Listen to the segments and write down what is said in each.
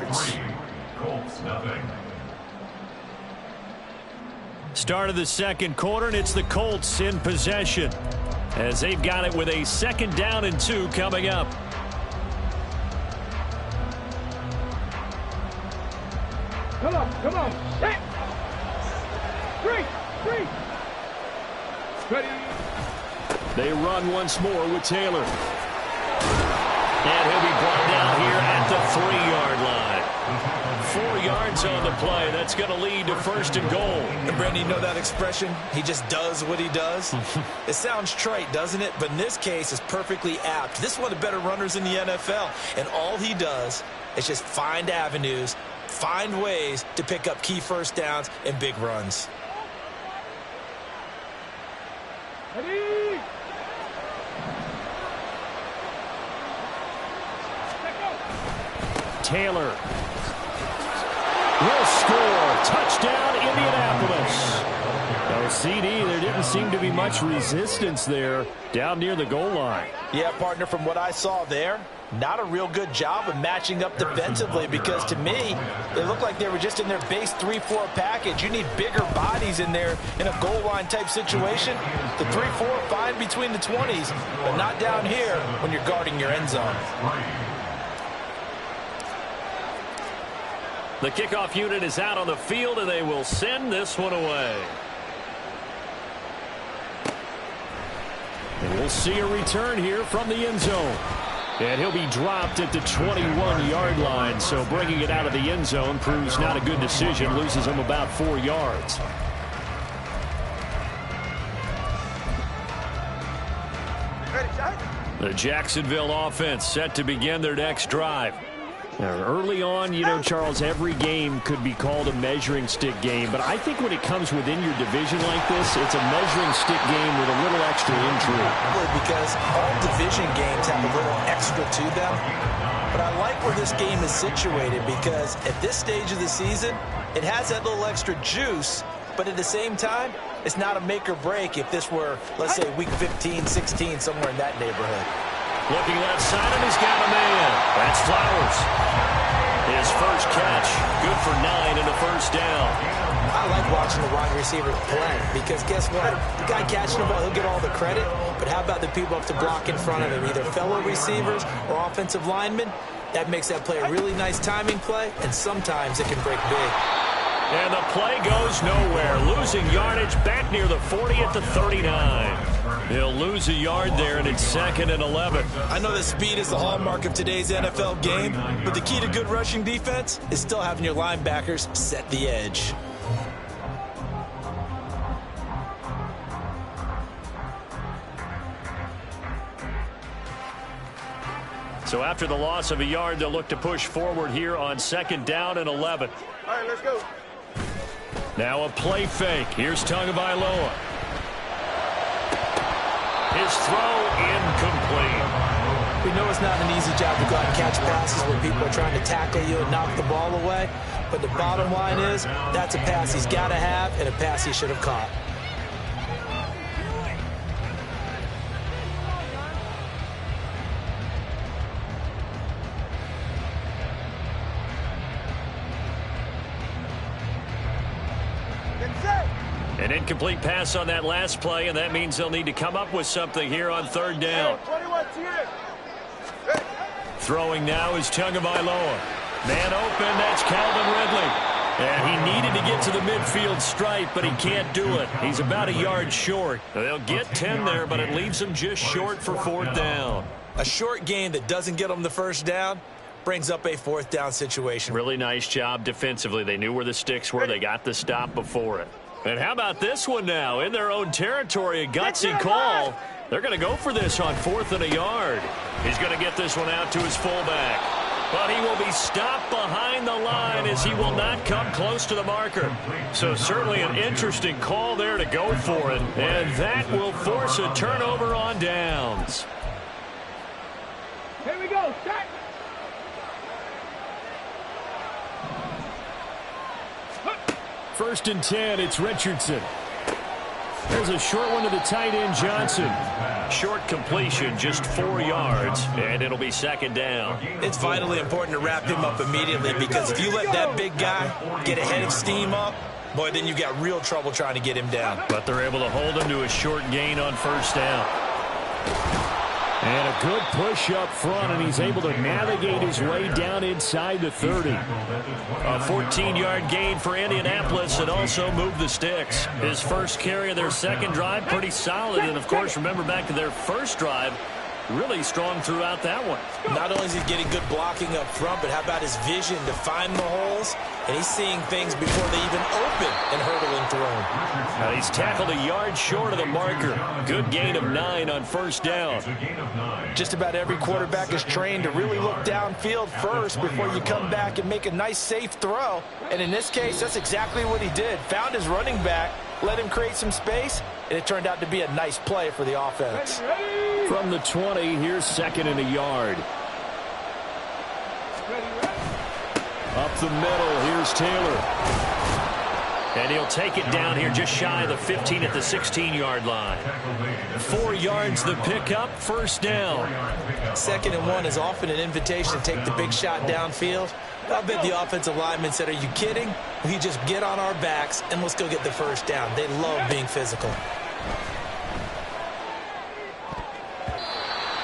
yards. Start of the second quarter, and it's the Colts in possession as they've got it with a 2nd down and 2 coming up. Come on. Hey. Three. Ready. They run once more with Taylor. And he'll be brought down here at the 3-yard line. 4 yards on the play. That's going to lead to 1st and goal. And Brandon, you know that expression? He just does what he does. It sounds trite, doesn't it? But in this case, it's perfectly apt. This is one of the better runners in the NFL. And all he does is just find avenues, find ways to pick up key 1st downs and big runs. Ready. Taylor will score. Touchdown, Indianapolis. No CD. There didn't seem to be much resistance there down near the goal line. Yeah, partner, from what I saw there, not a real good job of matching up defensively, because to me, it looked like they were just in their base 3-4 package. You need bigger bodies in there in a goal line type situation. The 3-4 fine between the 20s, but not down here when you're guarding your end zone. The kickoff unit is out on the field, and they will send this one away. And we'll see a return here from the end zone. And he'll be dropped at the 21-yard line, so bringing it out of the end zone proves not a good decision, loses him about 4 yards. The Jacksonville offense set to begin their next drive. Now, early on, you know, Charles, every game could be called a measuring stick game, but I think when it comes within your division like this, it's a measuring stick game with a little extra intrigue. Because all division games have a little extra to them, but I like where this game is situated, because at this stage of the season, it has that little extra juice, but at the same time, it's not a make or break if this were, let's say, week 15, 16, somewhere in that neighborhood. Looking left side, and he's got a man. That's Flowers. His first catch, good for 9 and a 1st down. I like watching the wide receiver play, because guess what? The guy catching the ball, he'll get all the credit, but how about the people up to block in front of him, either fellow receivers or offensive linemen? That makes that play a really nice timing play, and sometimes it can break big. And the play goes nowhere. Losing yardage back near the 40 at the 39. He'll lose a yard there, and it's 2nd and 11. I know that speed is the hallmark of today's NFL game, but the key to good rushing defense is still having your linebackers set the edge. So after the loss of a yard, they'll look to push forward here on 2nd down and 11. All right, let's go. Now a play fake. Here's Tagovailoa. His throw incomplete. We know it's not an easy job to go out and catch passes where people are trying to tackle you and knock the ball away. But the bottom line is, that's a pass he's got to have and a pass he should have caught. An incomplete pass on that last play, and that means they'll need to come up with something here on 3rd down. Throwing now is Tagovailoa. Man open, that's Calvin Ridley. And he needed to get to the midfield stripe, but he can't do it. He's about a yard short. They'll get 10 there, but it leaves him just short for 4th down. A short gain that doesn't get them the 1st down brings up a 4th down situation. Really nice job defensively. They knew where the sticks were. They got the stop before it. And how about this one now? In their own territory, a gutsy call. They're going to go for this on 4th and a yard. He's going to get this one out to his fullback. But he will be stopped behind the line as he will not come close to the marker. So certainly an interesting call there to go for it. And that will force a turnover on downs. Here we go. Start. 1st and 10, it's Richardson. There's a short one to the tight end, Johnson. Short completion, just 4 yards, and it'll be second down. It's vitally important to wrap him up immediately, because if you let that big guy get ahead of steam up, boy, then you've got real trouble trying to get him down. But they're able to hold him to a short gain on first down. And a good push up front, and he's able to navigate his way down inside the 30. A 14-yard gain for Indianapolis, and also moved the sticks. His first carry of their second drive, pretty solid. And, of course, remember back to their first drive, really strong throughout that one. Not only is he getting good blocking up front, but how about his vision to find the holes? And he's seeing things before they even open and hurdling through him. Now he's tackled a yard short of the marker. Good gain of 9 on first down. Just about every quarterback is trained to really look downfield first before you come back and make a nice, safe throw. And in this case, that's exactly what he did. Found his running back, let him create some space, and it turned out to be a nice play for the offense. From the 20, here's second and a yard. Up the middle, here's Taylor. And he'll take it down here just shy of the 15 at the 16-yard line. 4 yards the pickup, first down. 2nd and 1 is often an invitation to take the big shot downfield. I bet the offensive lineman said, are you kidding? We just get on our backs and let's go get the first down. They love being physical.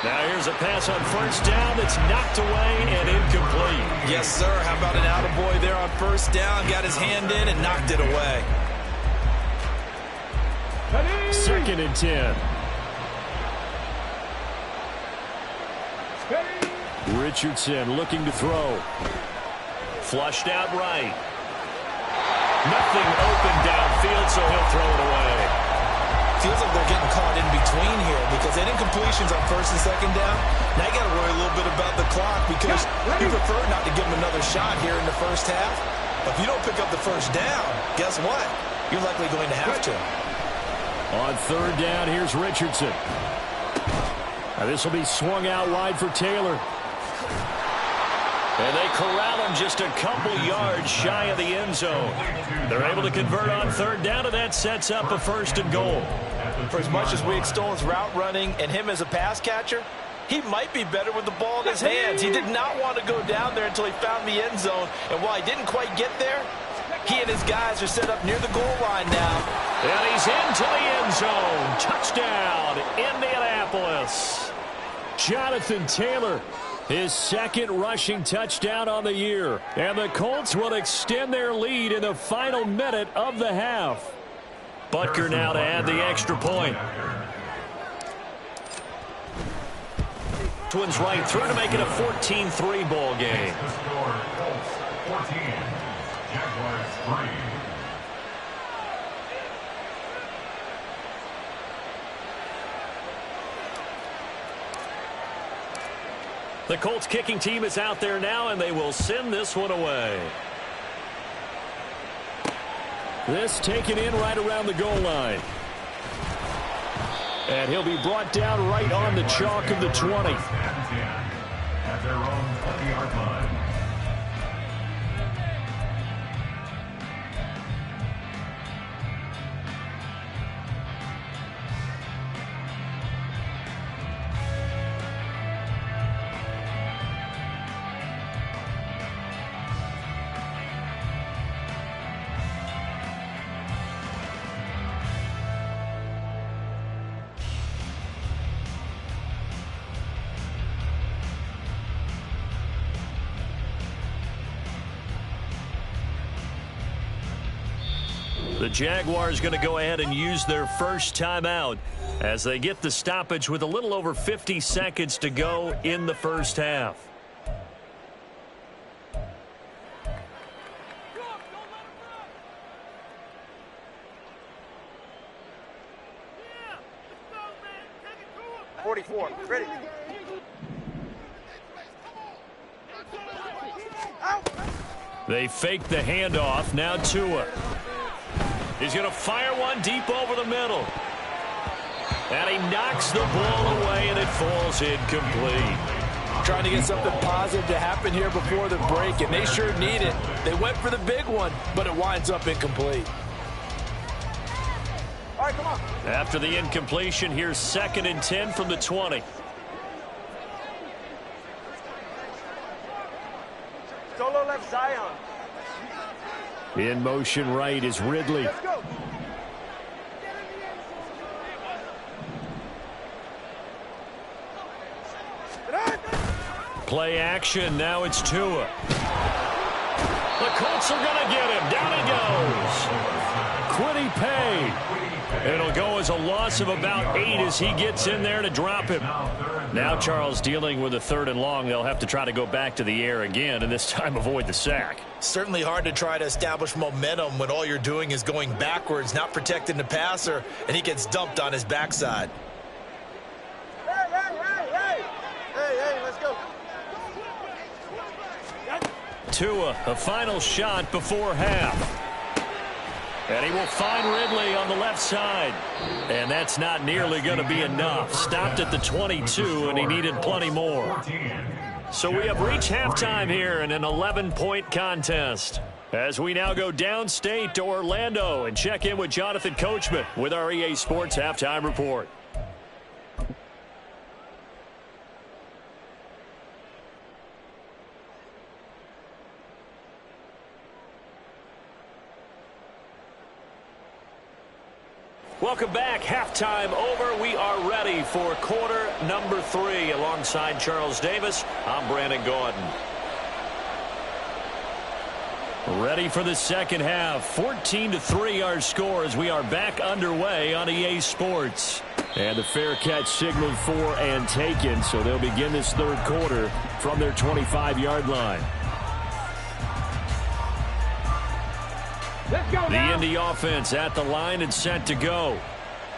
Now here's a pass on first down that's knocked away and incomplete. Yes, sir. How about an attaboy there on first down? Got his hand in and knocked it away. 2nd and 10. Richardson looking to throw. Flushed out right. Nothing open downfield, so he'll throw it away. Feels like they're getting caught in between here because they didn't completions on first and second down. Now you got to worry a little bit about the clock because you prefer not to give them another shot here in the first half. But if you don't pick up the first down, guess what? You're likely going to have to. On third down, here's Richardson. Now this will be swung out wide for Taylor. And they corral him just a couple yards shy of the end zone. They're able to convert on third down, and that sets up a 1st and goal. For as much as we extol his route running and him as a pass catcher, he might be better with the ball in his hands. He did not want to go down there until he found the end zone. And while he didn't quite get there, he and his guys are set up near the goal line now. And he's into the end zone. Touchdown, Indianapolis. Jonathan Taylor, his 2nd rushing touchdown on the year. And the Colts will extend their lead in the final minute of the half. Butker now to add the extra point. Twins right through to make it a 14-3 ball game. The Colts kicking team is out there now, and they will send this one away. This taken in right around the goal line. And he'll be brought down right on the chalk of the 20. At their own 20-yard line. The Jaguars going to go ahead and use their first timeout as they get the stoppage with a little over 50 seconds to go in the first half. Ready. They fake the handoff. Now Tua. He's going to fire one deep over the middle. And he knocks the ball away, and it falls incomplete. Trying to get something positive to happen here before the break, and they sure need it. They went for the big one, but it winds up incomplete. right, come on. After the incompletion, here's 2nd and 10 from the 20. Solo left Zion. In motion right is Ridley. Let's go. Play action. Now it's Tua. The Colts are going to get him. Down he goes. Quiddy Pay. It'll go as a loss of about 8 as he gets in there to drop him. Now Charles dealing with a 3rd and long. They'll have to try to go back to the air again, and this time avoid the sack. Certainly hard to try to establish momentum when all you're doing is going backwards, not protecting the passer, and he gets dumped on his backside. Hey, let's go. Tua, a final shot before half. And he will find Ridley on the left side. And that's not nearly going to be enough. Stopped at the 22, and he needed plenty more. So we have reached halftime here in an 11-point contest. As we now go downstate to Orlando and check in with Jonathan Coachman with our EA Sports Halftime Report. Welcome back. Halftime over. We are ready for quarter number 3. Alongside Charles Davis, I'm Brandon Gordon. Ready for the second half. 14-3 our score as we are back underway on EA Sports. And the fair catch signaled for and taken, so they'll begin this 3rd quarter from their 25-yard line. Let's go The now. Indy offense at the line and set to go.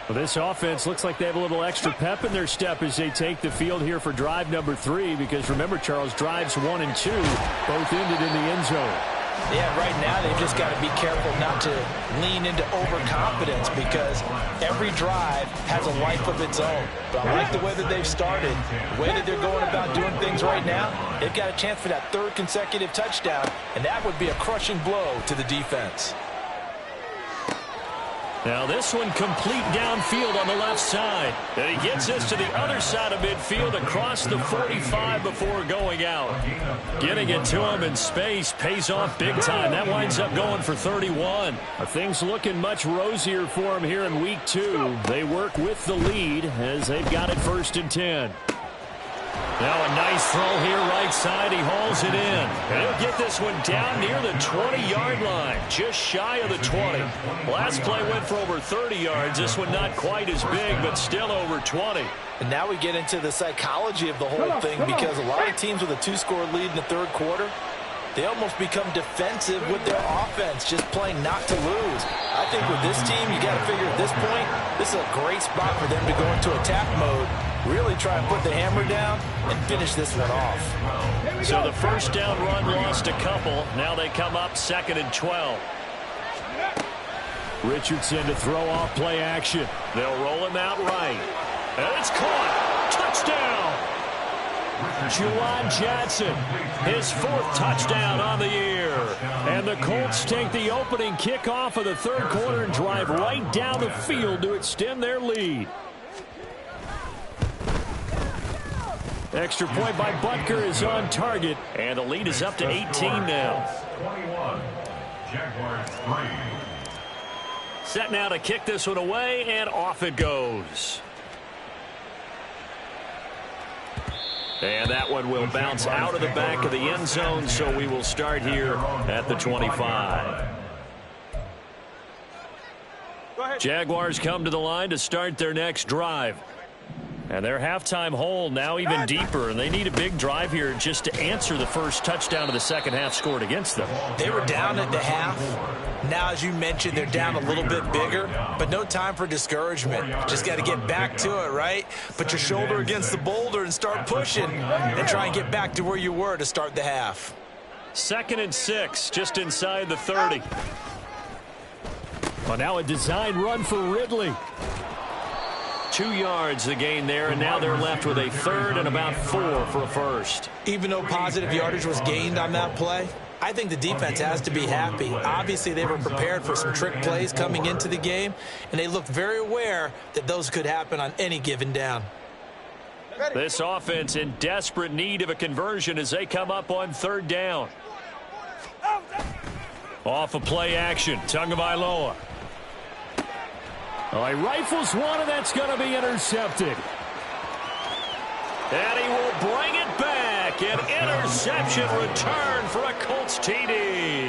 Well, this offense looks like they have a little extra pep in their step as they take the field here for drive number 3, because remember, Charles, drives 1 and 2 both ended in the end zone. Yeah, right now they've just got to be careful not to lean into overconfidence, because every drive has a life of its own. But I like the way that they've started, the way that they're going about doing things right now. They've got a chance for that 3rd consecutive touchdown, and that would be a crushing blow to the defense. Now this one complete downfield on the left side. And he gets this to the other side of midfield across the 45 before going out. Getting it to him in space pays off big time. That winds up going for 31. Things looking much rosier for him here in week 2. They work with the lead as they've got it 1st and 10. Now a nice throw here right side. He hauls it in. And he'll get this one down near the 20-yard line. Just shy of the 20. Last play went for over 30 yards. This one not quite as big, but still over 20. And now we get into the psychology of the whole thing, because a lot of teams with a 2-score lead in the 3rd quarter, they almost become defensive with their offense, just playing not to lose. I think with this team, you got to figure at this point, this is a great spot for them to go into attack mode, really try and put the hammer down and finish this one off. So the first down run lost a couple. Now they come up 2nd and 12. Richardson to throw off play action. They'll roll him out right. And it's caught. Touchdown. Juwan Johnson, his 4th touchdown on the year. And the Colts take the opening kickoff of the 3rd quarter and drive right down the field to extend their lead. Extra point by Butker is on target. And the lead is up to 18 now. 21. Jaguars 3. Set now to kick this one away, and off it goes. And that one will bounce out of the back of the end zone, so we will start here at the 25. Jaguars come to the line to start their next drive. And their halftime hole now even deeper, and they need a big drive here just to answer the first touchdown of the second half scored against them. They were down at the half. Now, as you mentioned, they're down a little bit bigger, but no time for discouragement. Just got to get back to it, right? Put your shoulder against the boulder and start pushing and try and get back to where you were to start the half. 2nd and 6, just inside the 30. Well, now a design run for Ridley. 2 yards the gain there, and now they're left with a 3rd and about 4 for a first. Even though positive yardage was gained on that play, I think the defense has to be happy. Obviously, they were prepared for some trick plays coming into the game, and they looked very aware that those could happen on any given down. This offense in desperate need of a conversion as they come up on third down. Off of play action, Tagovailoa. Oh, he rifles one, and that's going to be intercepted. And he will bring it back. An interception return for a Colts TD.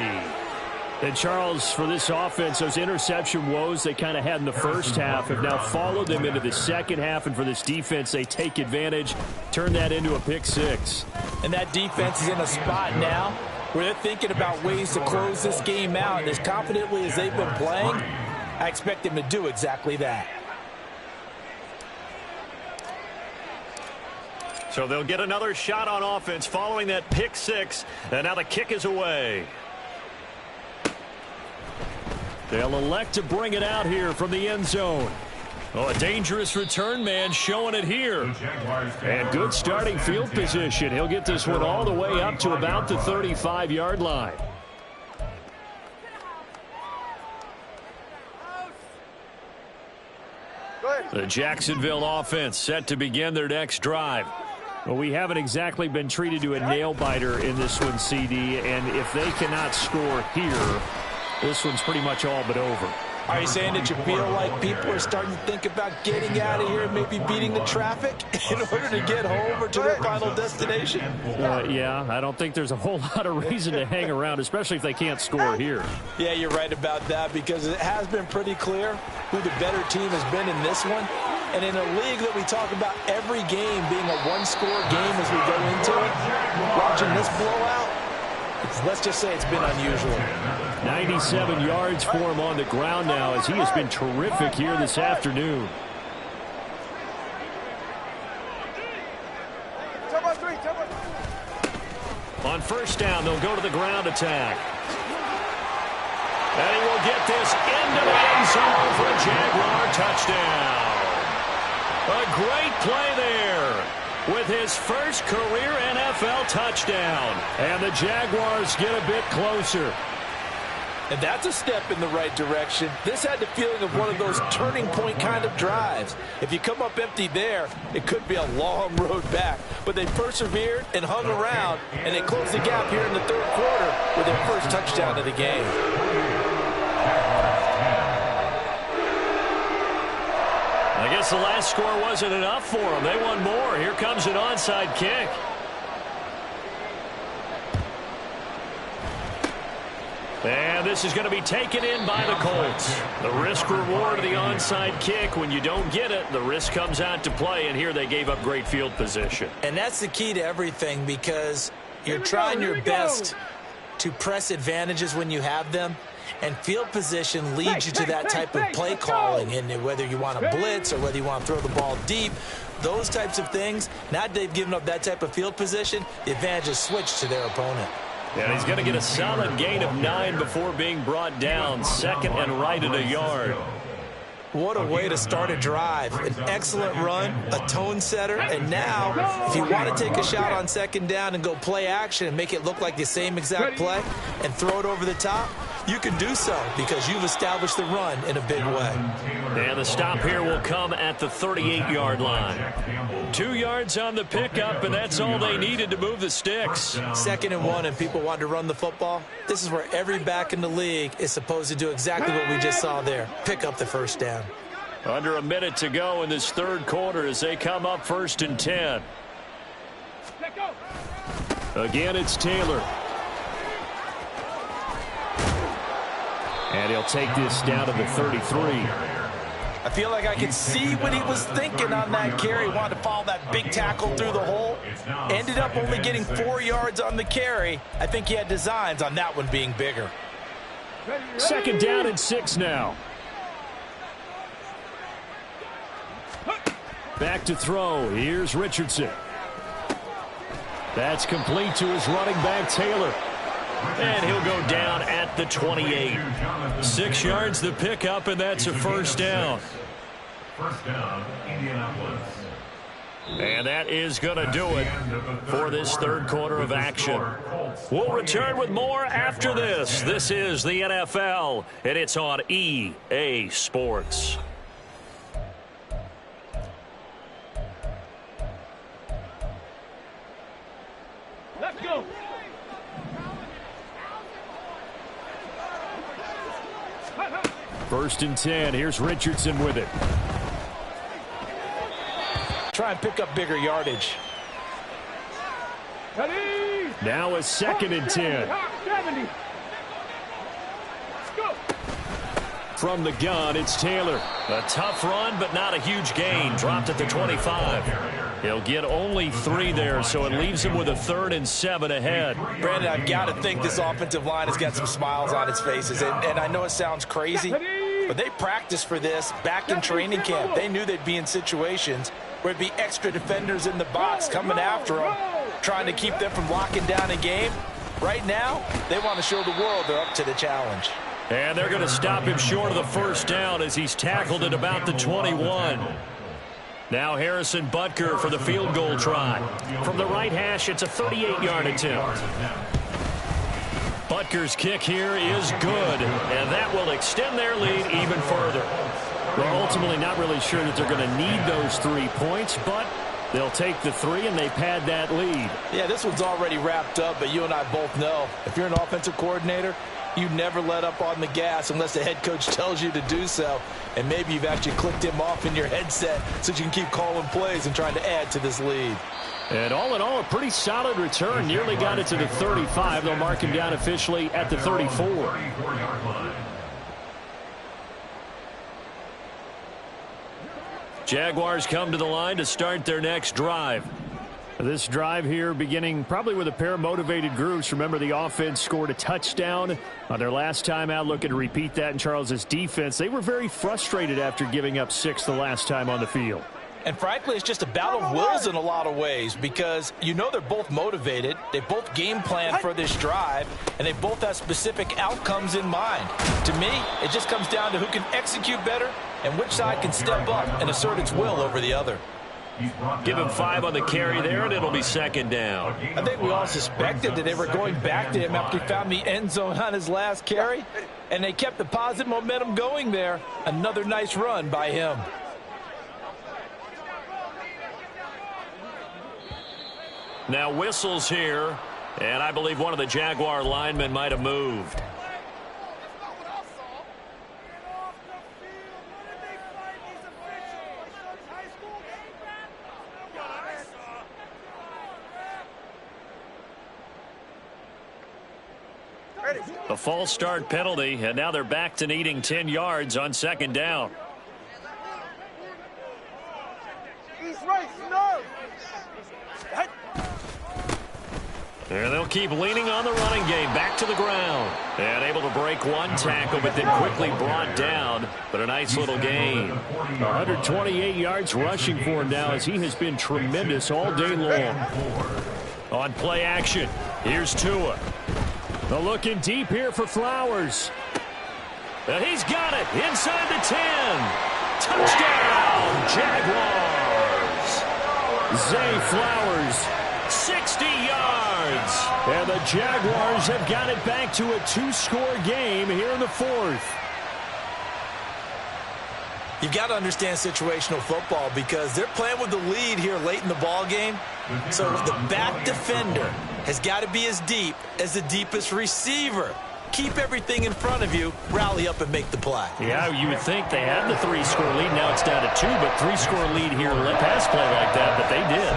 And, Charles, for this offense, those interception woes they kind of had in the first half have now followed them into the second half. And for this defense, they take advantage, turn that into a pick six. And that defense is in a spot now where they're thinking about ways to close this game out. And as confidently as they've been playing, I expect them to do exactly that. So they'll get another shot on offense following that pick six. And now the kick is away. They'll elect to bring it out here from the end zone. Oh, a dangerous return man showing it here. And good starting field position. He'll get this one all the way up to about the 35-yard line. The Jacksonville offense set to begin their next drive. Well, we haven't exactly been treated to a nail-biter in this one, CD, and if they cannot score here, this one's pretty much all but over. Are you saying that you feel like people are starting to think about getting out of here and maybe beating the traffic in order to get home or to their final destination? Yeah, I don't think there's a whole lot of reason to hang around, especially if they can't score here. Yeah, you're right about that because it has been pretty clear who the better team has been in this one. And in a league that we talk about every game being a one-score game as we go into it, watching this blowout, let's just say it's been unusual. 97 yards for him on the ground now as he has been terrific here this afternoon. On first down, they'll go to the ground attack. And he will get this into the end zone for a Jaguar touchdown. A great play there with his first career NFL touchdown. And the Jaguars get a bit closer. And that's a step in the right direction. This had the feeling of one of those turning point kind of drives. If you come up empty there, it could be a long road back. But they persevered and hung around, and they closed the gap here in the third quarter with their first touchdown of the game. I guess the last score wasn't enough for them. They won more. Here comes an onside kick. And this is going to be taken in by the Colts. The risk-reward of the onside kick. When you don't get it, the risk comes out to play, and here they gave up great field position. And that's the key to everything because you're trying your best to press advantages when you have them. And field position leads you to that type of play calling. And whether you want to blitz or whether you want to throw the ball deep, those types of things, now that they've given up that type of field position, the advantage is switched to their opponent. And he's going to get a solid gain of 9 before being brought down. Second and right at a yard. What a way to start a drive. An excellent run, a tone setter, and now if you want to take a shot on second down and go play action and make it look like the same exact play and throw it over the top, you can do so because you've established the run in a big way. And the stop here will come at the 38-yard line. 2 yards on the pickup, and that's all they needed to move the sticks. Second and 1, and people want to run the football. This is where every back in the league is supposed to do exactly what we just saw there. Pick up the first down. Under a minute to go in this third quarter as they come up 1st and 10. Again, it's Taylor. And he'll take this down to the 33. I feel like I can see what he was thinking on that carry. He wanted to follow that big tackle through the hole. Ended up only getting 4 yards on the carry. I think he had designs on that one being bigger. Second down and 6 now. Back to throw. Here's Richardson. That's complete to his running back, Taylor. And he'll go down at the 28. 6 yards the pickup, and that's a first down. First down, Indianapolis. And that is going to do it for this third quarter of action. We'll return with more after this. This is the NFL, and it's on EA Sports. Let's go. First and 10. Here's Richardson with it. Try and pick up bigger yardage. Now a second and 10. From the gun, it's Taylor. A tough run, but not a huge gain. Dropped at the 25. He'll get only 3 there, so it leaves him with a 3rd and 7 ahead. Brandon, I've got to think this offensive line has got some smiles on its faces. And I know it sounds crazy, but they practiced for this back in training camp. They knew they'd be in situations where it'd be extra defenders in the box coming after them, trying to keep them from locking down a game. Right now, they want to show the world they're up to the challenge. And they're going to stop him short of the first down as he's tackled at about the 21. Now Harrison Butker for the field goal try. From the right hash, it's a 38-yard attempt. Butker's kick here is good, and that will extend their lead even further. Well, ultimately not really sure that they're going to need those 3 points, but they'll take the 3 and they pad that lead. Yeah, this one's already wrapped up, but you and I both know if you're an offensive coordinator, you never let up on the gas unless the head coach tells you to do so. And maybe you've actually clicked him off in your headset so you can keep calling plays and trying to add to this lead. And all in all, a pretty solid return. Nearly got it to the 35. They'll mark him down officially at the 34. Jaguars come to the line to start their next drive. This drive here beginning probably with a pair of motivated groups. Remember, the offense scored a touchdown on their last time out. Looking to repeat that in Charles's defense. They were very frustrated after giving up 6 the last time on the field. And frankly, it's just a battle of wills in a lot of ways because you know they're both motivated. They both game plan for this drive, and they both have specific outcomes in mind. To me, it just comes down to who can execute better and which side can step up and assert its will over the other. Give him 5 on the carry there, and it'll be second down. I think we all suspected that they were going back to him after he found the end zone on his last carry, and they kept the positive momentum going there. Another nice run by him. Now whistles here, and I believe one of the Jaguar linemen might have moved. A false start penalty, and now they're back to needing 10 yards on second down. And they'll keep leaning on the running game, back to the ground. And able to break one tackle, but then quickly brought down. But a nice little gain. 128 yards rushing for him now as he has been tremendous all day long. On play action, here's Tua. They're looking deep here for Flowers. And he's got it inside the 10. Touchdown, Jaguars. Zay Flowers. 60 yards. And the Jaguars have got it back to a 2-score game here in the 4th. You've got to understand situational football because they're playing with the lead here late in the ball game. So the back defender has got to be as deep as the deepest receiver. Keep everything in front of you, rally up and make the play. Yeah, you would think they had the 3-score lead. Now it's down to 2, but 3-score lead here. Pass play like that, but they did.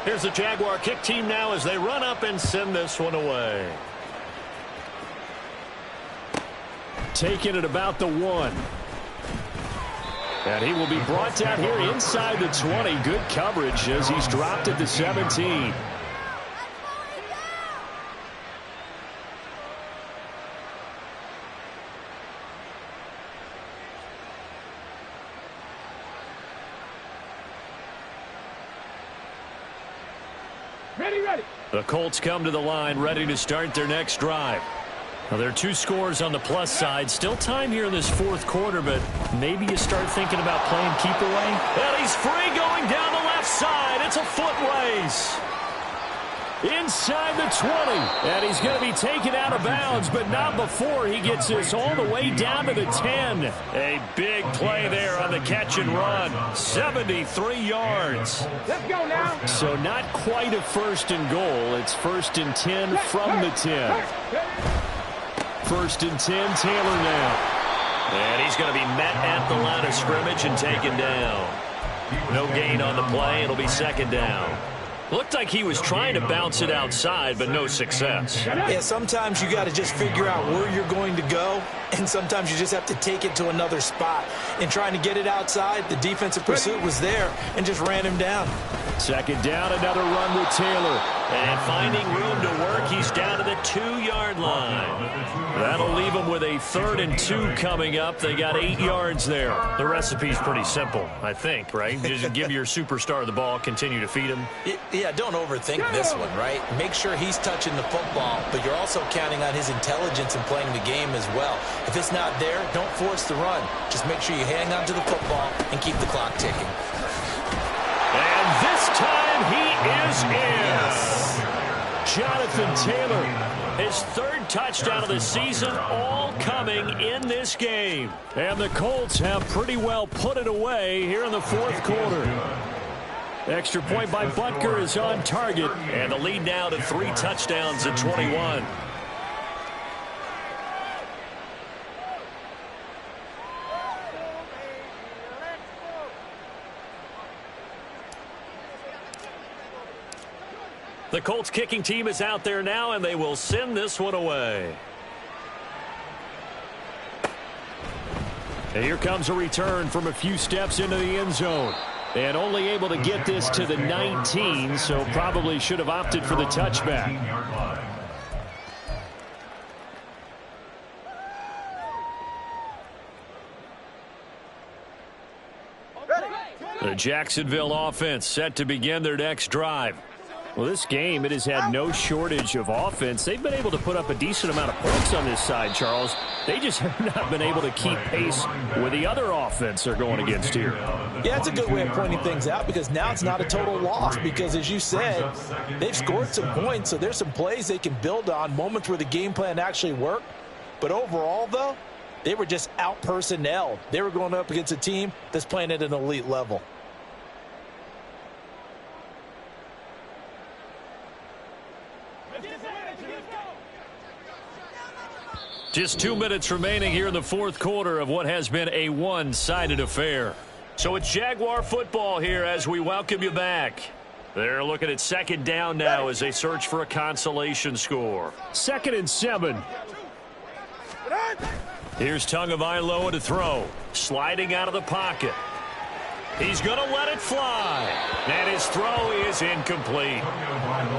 Here's the Jaguar kick team now as they run up and send this one away. Taking it about the 1. And he will be brought down here inside the 20. Good coverage as he's dropped at the 17. Ready. The Colts come to the line ready to start their next drive. Well, there are 2 scores on the plus side. Still time here in this fourth quarter, but maybe you start thinking about playing keep away. And he's free going down the left side. It's a foot race. Inside the 20. And he's going to be taken out of bounds, but not before he gets this all the way down to the 10. A big play there on the catch and run. 73 yards. Let's go now. So not quite a first and goal. It's 1st and 10 from the 10. 1st and 10, Taylor now. And he's going to be met at the line of scrimmage and taken down. No gain on the play. It'll be 2nd down. Looked like he was trying to bounce it outside, but no success. Yeah, sometimes you got to just figure out where you're going to go, and sometimes you just have to take it to another spot. In trying to get it outside, the defensive pursuit was there and just ran him down. 2nd down, another run with Taylor. And finding room to work, he's down to the 2-yard line. That'll leave him with a 3rd and 2 coming up. They got 8 yards there. The recipe's pretty simple, I think, right? Just give your superstar the ball, continue to feed him. Yeah, don't overthink this one, right? Make sure he's touching the football, but you're also counting on his intelligence in playing the game as well. If it's not there, don't force the run. Just make sure you hang on to the football and keep the clock ticking. And this time he is in. Yes. Jonathan Taylor. His 3rd touchdown of the season, all coming in this game. And the Colts have pretty well put it away here in the fourth quarter. Extra point by Butker is on target. And the lead now to 3 touchdowns at 21. The Colts kicking team is out there now, and they will send this one away. And here comes a return from a few steps into the end zone. And only able to get this to the 19, so probably should have opted for the touchback. The Jacksonville offense set to begin their next drive. Well, this game, it has had no shortage of offense. They've been able to put up a decent amount of points on this side, Charles. They just have not been able to keep pace with the other offense they're going against here. Yeah, it's a good way of pointing things out because now it's not a total loss because, as you said, they've scored some points, so there's some plays they can build on, moments where the game plan actually worked. But overall, though, they were just out-personnelled. They were going up against a team that's playing at an elite level. Just 2 minutes remaining here in the fourth quarter of what has been a one-sided affair. So it's Jaguar football here as we welcome you back. They're looking at 2nd down now as they search for a consolation score. 2nd and 7. Here's Tagovailoa to throw. Sliding out of the pocket. He's going to let it fly. And his throw is incomplete.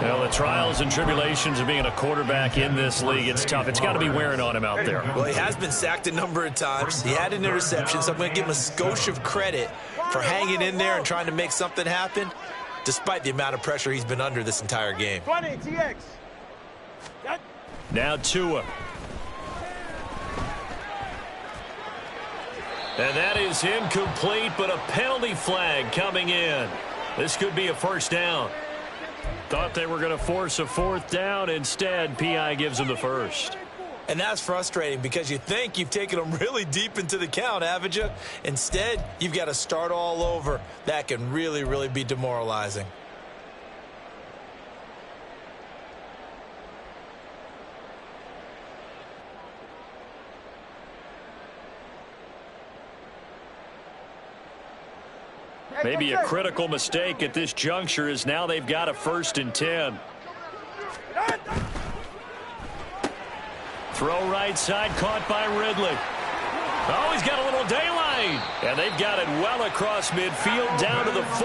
Well, the trials and tribulations of being a quarterback in this league, it's tough. It's got to be wearing on him out there. Well, he has been sacked a number of times. He had an interception, so I'm going to give him a skosh of credit for hanging in there and trying to make something happen, despite the amount of pressure he's been under this entire game. 20, TX. Now Tua. And that is incomplete, but a penalty flag coming in. This could be a 1st down. Thought they were going to force a 4th down. Instead, P.I. gives them the 1st. And that's frustrating because you think you've taken them really deep into the count, haven't you? Instead, you've got to start all over. That can really, really be demoralizing. Maybe a critical mistake at this juncture is now they've got a 1st and 10. Throw right side, caught by Ridley. Oh, he's got a little daylight. And they've got it well across midfield down to the 4.